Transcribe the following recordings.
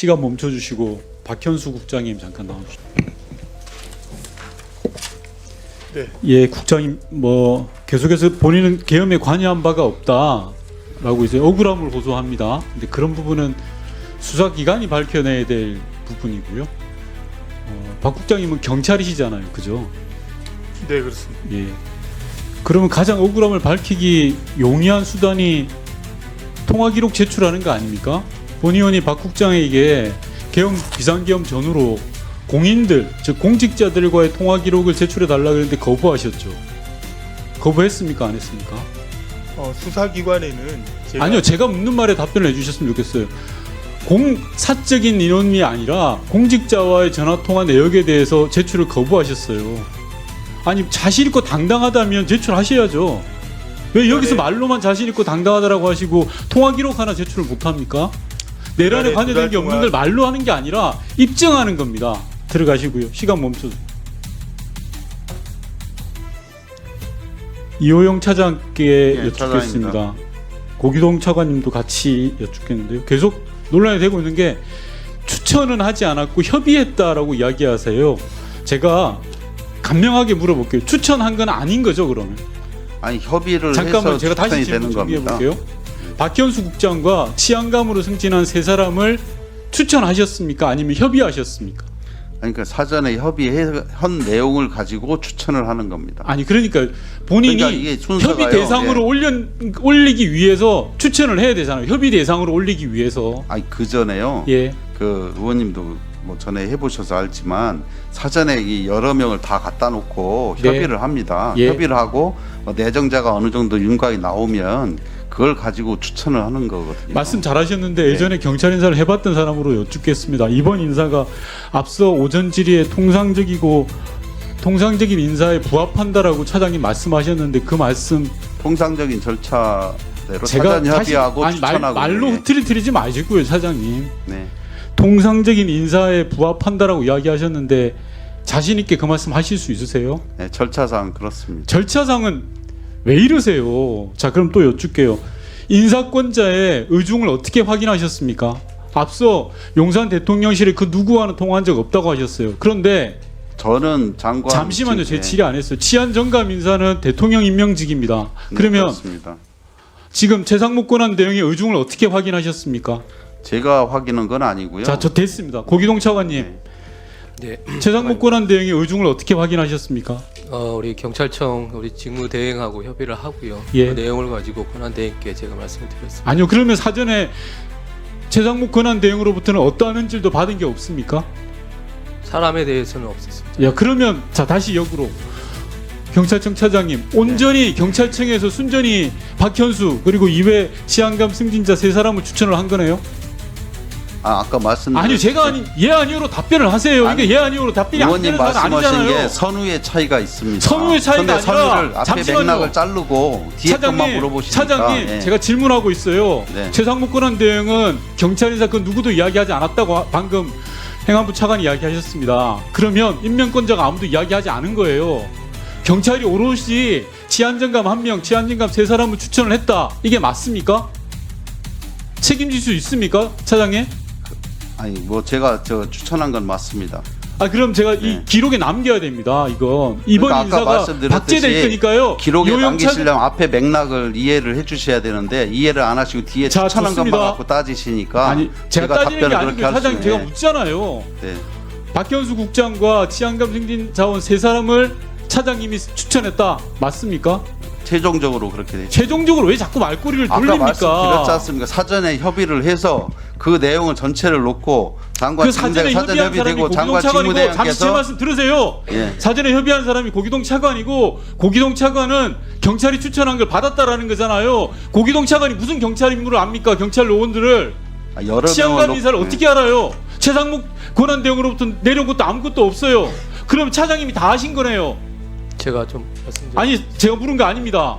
시간 멈춰주시고 박현수 국장님 잠깐 나와주시죠. 네. 예, 국장님 뭐 계속해서 본인은 계엄에 관여한 바가 없다라고 이제 억울함을 호소합니다. 근데 그런 부분은 수사기관이 밝혀내야 될 부분이고요. 박 국장님은 경찰이시잖아요, 그죠? 네, 그렇습니다. 예. 그러면 가장 억울함을 밝히기 용이한 수단이 통화 기록 제출하는 거 아닙니까? 본 의원이 박 국장에게 계엄 비상계엄 전후로 공인들, 즉 공직자들과의 통화 기록을 제출해 달라고 했는데 거부하셨죠. 거부했습니까? 안 했습니까? 수사기관에는 제가 아니요, 제가 묻는 말에 답변을 해주셨으면 좋겠어요. 사적인 인원이 아니라 공직자와의 전화 통화 내역에 대해서 제출을 거부하셨어요. 아니 자신 있고 당당하다면 제출하셔야죠. 왜 여기서 말로만 자신 있고 당당하다라고 하시고 통화 기록 하나 제출을 못합니까? 내란에 관여된 게 없는 걸 말로 하는 게 아니라 입증하는 겁니다. 들어가시고요. 시간 멈춰주세요. 이호영 차장께 여쭙겠습니다. 차장입니다. 고기동 차관님도 같이 여쭙겠는데요. 계속 논란이 되고 있는 게 추천은 하지 않았고 협의했다라고 이야기하세요. 제가 간명하게 물어볼게요. 추천한 건 아닌 거죠, 그러면? 아니 협의를 잠깐만 해서 제가 다시 추천이 질문 되는 정리해 겁니다. 볼게요. 박현수 국장과 치안감으로 승진한 세 사람을 추천하셨습니까? 아니면 협의하셨습니까? 아니, 그러니까 사전에 협의한 내용을 가지고 추천을 하는 겁니다. 아니 그러니까 본인이 그러니까 이게 순서가요. 협의 대상으로 올리기 위해서 추천을 해야 되잖아요. 협의 대상으로 올리기 위해서. 아니 그 전에요. 예. 그 의원님도 뭐 전에 해보셔서 알지만 사전에 이 여러 명을 다 갖다 놓고 네. 협의를 합니다. 예. 협의를 하고 내정자가 어느 정도 윤곽이 나오면 그걸 가지고 추천을 하는 거거든요. 말씀 잘하셨는데 예전에 경찰 인사를 해봤던 사람으로 여쭙겠습니다. 이번 인사가 앞서 오전 질의에 통상적인 인사에 부합한다라고 차장님 말씀하셨는데 그 말씀 통상적인 절차대로 제가 사전 협의하고 추천하고 말로 예. 흐트리지 마시고요, 차장님. 네. 통상적인 인사에 부합한다라고 이야기하셨는데 자신 있게 그 말씀 하실 수 있으세요? 네, 절차상 그렇습니다. 절차상은 왜 이러세요? 자, 그럼 또 여쭙게요. 인사권자의 의중을 어떻게 확인하셨습니까? 앞서 용산 대통령실에 그 누구와는 통화한 적 없다고 하셨어요. 그런데 저는 장관 잠시만요, 제 네. 질의 안 했어요. 치안정감 인사는 대통령 임명직입니다. 네, 그러면 그렇습니다. 지금 최상목 권한 대행의 의중을 어떻게 확인하셨습니까? 제가 확인한 건 아니고요. 자, 저 됐습니다. 고기동 차관님, 네, 최상목 권한 대행의 의중을 어떻게 확인하셨습니까? 우리 경찰청 우리 직무 대행하고 협의를 하고요. 예. 그 내용을 가지고 권한 대행께 제가 말씀을 드렸습니다. 아니요, 그러면 사전에 최상목 권한 대행으로부터는 어떠한 흔질도 받은 게 없습니까? 사람에 대해서는 없었습니다. 야, 그러면 자 다시 역으로 경찰청 차장님 온전히 경찰청에서 순전히 박현수 그리고 이외 치안감 승진자 세 사람을 추천을 한 거네요? 아까 말씀드린 아니요, 제가 예 아니요로 답변을 하세요. 아니, 이게 예 아니요로 답변이 안 의원님 되는 건 말씀하신 아니잖아요. 게 선후의 차이가 있습니다. 선후의 차이가 근데 아니라 선후를 앞에 잠시만요. 맥락을 자르고 뒤에 것만 물어보시니까 차장님, 예. 제가 질문하고 있어요. 네. 최상목 권한 대행은 경찰 인사 그 누구도 이야기하지 않았다고 방금 행안부 차관이 이야기하셨습니다. 그러면 임명권자가 아무도 이야기하지 않은 거예요. 경찰이 오롯이 치안정감 1명, 치안정감 3사람을 추천을 했다. 이게 맞습니까? 책임질 수 있습니까, 차장님? 아니 뭐 제가 추천한 건 맞습니다. 아, 그럼 제가 이 네. 기록에 남겨야 됩니다. 이건 이번 그러니까 아까 인사가 말씀드렸듯이 박제될 거니까요. 기록에 이호영 차- 남기시려면 앞에 맥락을 이해를 해주셔야 되는데 이해를 안 하시고 뒤에 자, 추천한 좋습니다. 것만 갖고 따지시니까 아니, 제가 따지는 게 답변을 아니고 그렇게 할 차장님 수 제가 네. 묻잖아요. 네. 박현수 국장과 치안감 승진 자원 세 사람을 차장님이 추천했다. 맞습니까? 최종적으로 그렇게 되죠. 최종적으로 왜 자꾸 말꼬리를 아까 돌립니까? 말씀드렸지 않습니까? 사전에 협의를 해서 그 내용을 전체를 놓고 장관 그 사전에 사전 협의한 사람이 협의되고 고기동 장관 차관이고 잠시 제 직무대행께서 말씀 들으세요. 예. 사전에 협의한 사람이 고기동 차관이고 고기동 차관은 경찰이 추천한 걸 받았다라는 거잖아요. 고기동 차관이 무슨 경찰 임무를 압니까? 경찰 요원들을 여러 치안관 명을 인사를 놓- 어떻게 알아요? 최상목 권한 대행으로부터 내려온 것도 아무것도 없어요. 그럼 차장님이 다 하신 거네요. 제가 좀 말씀드렸습니다. 아니, 제가 물은 거 아닙니다.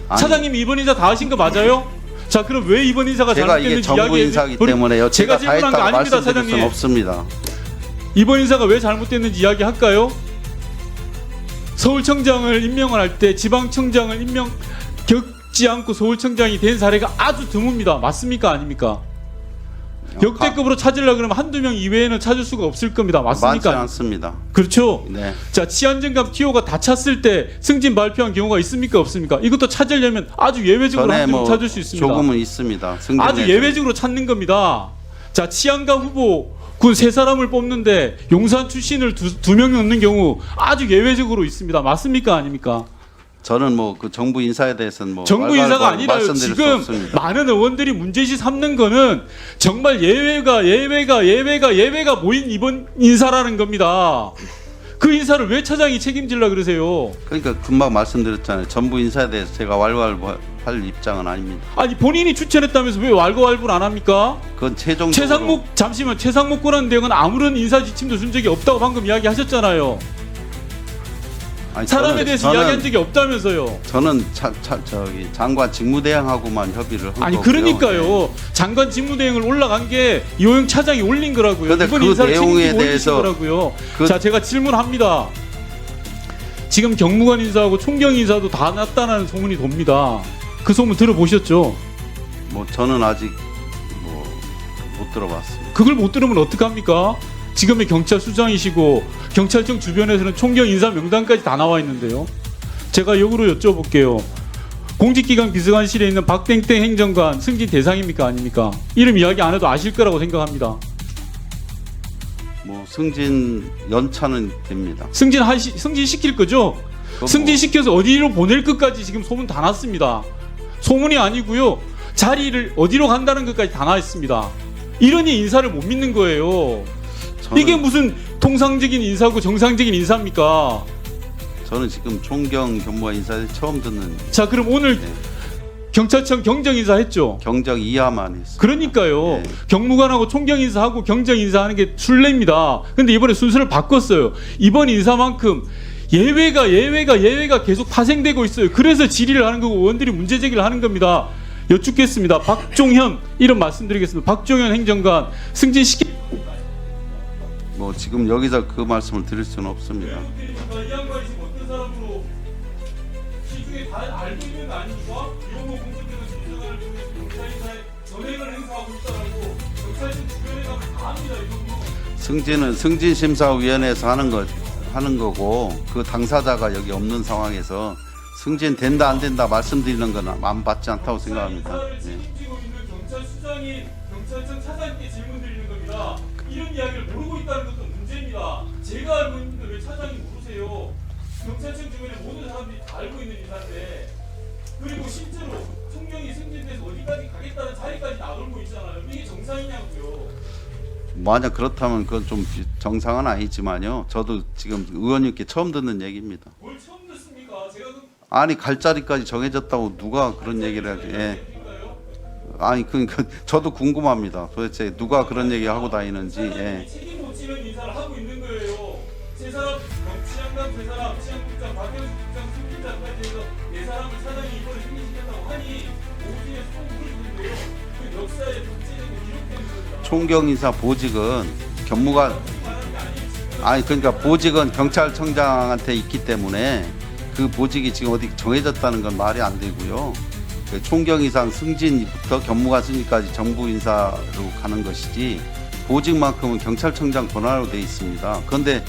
아니, 차장님이 이번 인사 다 하신 거 맞아요? 자, 그럼 왜 이번 인사가 제가 이게 잘못됐는지 정부 인사기 때문에요. 제가 제가 다 질문한 거 했다고 아닙니다, 말씀드릴 수는 사장님. 없습니다. 이번 인사가 왜 잘못됐는지 이야기할까요? 서울청장을 임명을 할 때 지방청장을 겪지 않고 서울청장이 된 사례가 아주 드뭅니다. 맞습니까? 아닙니까? 역대급으로 찾으려 그러면 한두 명 이외에는 찾을 수가 없을 겁니다. 많지 맞습니까? 않습니다. 그렇죠. 네. 자, 치안정감 TO가 다 찼을 때 승진 발표한 경우가 있습니까? 없습니까? 이것도 찾으려면 아주 예외적으로 전에 한두 명 뭐 찾을 수 있습니다. 조금은 있습니다. 승진 아주 예정. 예외적으로 찾는 겁니다. 자, 치안감 후보 군 세 사람을 뽑는데 용산 출신을 두 명 넣는 경우 아주 예외적으로 있습니다. 맞습니까? 아닙니까? 저는 뭐 그 정부 인사에 대해서는 뭐 정부 왈가왈부 인사가 아니라요. 말씀드릴 수 지금 없습니다. 많은 의원들이 문제시 삼는 거는 정말 예외가 모인 이번 인사라는 겁니다. 그 인사를 왜 차장이 책임질라 그러세요? 그러니까 금방 말씀드렸잖아요. 정부 인사에 대해서 제가 왈가왈부 할 입장은 아닙니다. 아니 본인이 추천했다면서 왜 왈가왈부를 안 합니까? 그건 최종적으로 최상목 권한 대행은 아무런 인사 지침도 준 적이 없다고 방금 이야기하셨잖아요. 아니, 사람에 대해서 이야기한 적이 없다면서요. 저는 저기 장관 직무대행하고만 협의를 한 아니 거고요. 그러니까요. 장관 직무대행을 올라간 게 이호영 차장이 올린 거라고요. 근데 이번 그 인사를 내용에 책임지고 올리신 대해서 거라고요. 그- 자, 제가 질문합니다. 지금 경무관 인사하고 총경 인사도 다 났다는 소문이 돕니다. 그 소문 들어보셨죠? 뭐 저는 아직 뭐 못 들어봤습니다. 그걸 못 들으면 어떡합니까? 지금의 경찰 수장이시고 경찰청 주변에서는 총경 인사 명단까지 다 나와 있는데요. 제가 역으로 여쭤볼게요. 공직기관 비서관실에 있는 박땡땡 행정관 승진 대상입니까? 아닙니까? 이름 이야기 안 해도 아실 거라고 생각합니다. 뭐 승진 연차는 됩니다. 승진시킬 거죠? 그건 승진시켜서 어디로 보낼 것까지 지금 소문 다 났습니다. 소문이 아니고요. 자리를 어디로 간다는 것까지 다 나와 있습니다. 이러니 인사를 못 믿는 거예요. 이게 무슨 통상적인 인사고 정상적인 인사입니까? 저는 지금 총경 경무관 인사에 처음 듣는 자, 그럼 오늘 네. 경찰청 경정 인사 했죠? 경정 이하만 했습니다. 그러니까요. 네. 경무관하고 총경 인사하고 경정 인사하는 게 순례입니다. 근데 이번에 순서를 바꿨어요. 이번 인사만큼 예외가 계속 파생되고 있어요. 그래서 질의를 하는 거고 의원들이 문제 제기를 하는 겁니다. 여쭙겠습니다. 박종현 이름 말씀드리겠습니다. 박종현 행정관 승진시키 뭐 지금 여기서 그 말씀을 드릴 수는 없습니다. 이 양반이 지금 어떤 사람으로 시중에 다 알고 있는 거 아닙니까? 이용호 공직자가 진정을 경찰 인사에 전행을 행사하고 있다라고 경찰청 주변에 가면 다 압니다. 이런 거. 승진심사위원회에서 하는 거고 그 당사자가 여기 없는 상황에서 승진 된다 안 된다 말씀드리는 건 안 받지 않다고 생각합니다. 인사를 네. 책임지고 있는 경찰 수장이 경찰청 차장님께 질문 드리는 겁니다. 이런 이야기를 모르고 있다는 것도 문제입니다. 제가 알고 있는데 왜 차장이 모르세요? 경찰청 주변에 모든 사람들이 다 알고 있는 인사인데 그리고 실제로 총경이 승진돼서 어디까지 가겠다는 자리까지 나돌고 있잖아요. 이게 정상이냐고요. 만약 그렇다면 그건 좀 정상은 아니지만요. 저도 지금 의원님께 처음 듣는 얘기입니다. 뭘 처음 듣습니까? 제가 그 아니 갈 자리까지 정해졌다고 누가 그런 얘기를 하지? 예. 얘기인가요? 아니 그러니까 저도 궁금합니다. 도대체 누가 그런 얘기 하고 다니는지. 예. 책임 못 지는 인사를 하고 있는 거예요. 세 사람 치안감 세 사람 치안국장 박영수 국장 승진자까지 해서 네 사람을 차장이 이번에 승진시켰다고 하니 오후에 소문을 듣는데요. 그 역사에 박제되고 기록되는 겁니다. 총경인사 보직은 경무관 아니 그러니까 보직은 경찰청장한테 있기 때문에 그 보직이 지금 어디 정해졌다는 건 말이 안 되고요. 그 총경이상 승진부터 경무관 승진까지 정부 인사로 가는 것이지 보직만큼은 경찰청장 권한으로 돼 있습니다. 그런데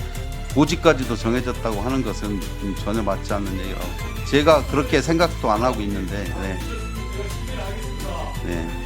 보직까지도 정해졌다고 하는 것은 전혀 맞지 않는 얘기라고 제가 그렇게 생각도 안 하고 있는데 네. 네.